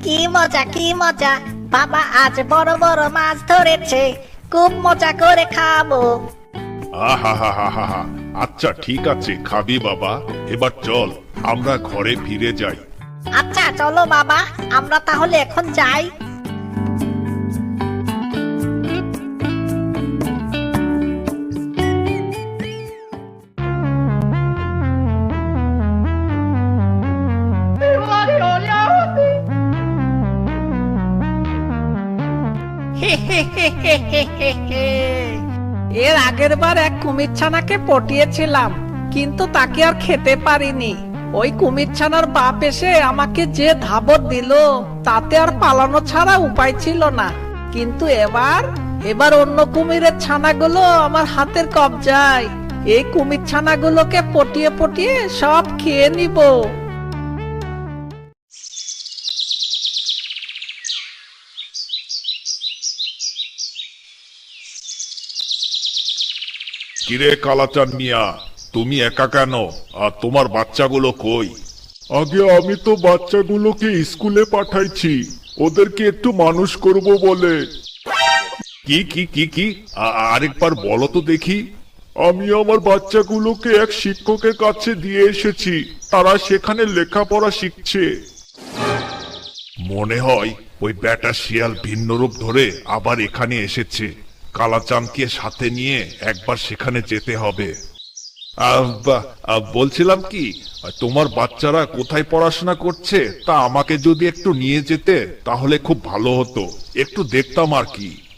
কি মজা কি মজা, বাবা আজ বড় বড় মাছ ধরেছে, খুব মজা করে খাবো। আহা হা হা হা হা। আচ্ছা ঠিক আছে, খাবি বাবা। এবার চল আমরা ঘরে ফিরে যাই। আচ্ছা চলো বাবা, আমরা তাহলে এখন যাই। এর আগের বার এক কুমির ছানাকে পটিয়েছিলাম, কিন্তু তাকে আর খেতে পারিনি। ওই কুমির ছানার বাপ এসে আমাকে যে ধাবত দিল, তাতে আর পালানো ছাড়া উপায় ছিল না। কিন্তু এবার অন্য কুমিরের ছানাগুলো আমার হাতের কবজায়। এই কুমির ছানাগুলোকে পটিয়ে পটিয়ে সব খেয়ে নিব। কিরে কালাচান মিয়া, তুমি একা কেন? আর তোমার বাচ্চাগুলো কই? আগে আমি তো বাচ্চাগুলোকে স্কুলে পাঠাইছি, ওদেরকে একটু মানুষ করব বলে। কি কি কি কি আরেকবার বলো তো দেখি। আমি আমার বাচ্চাগুলোকে এক শিক্ষকের কাছে দিয়ে এসেছি, তারা সেখানে লেখাপড়া শিখছে। মনে হয় ওই ব্যাটা শিয়াল ভিন্ন রূপ ধরে আবার এখানে এসেছে। কালাচাঁদকে সাথে নিয়ে একবার সেখানে যেতে হবে। বলছিলাম কি, তোমার বাচ্চারা কোথায় পড়াশোনা করছে তা আমাকে যদি একটু নিয়ে যেতে তাহলে খুব ভালো হতো, একটু দেখতাম আর কি।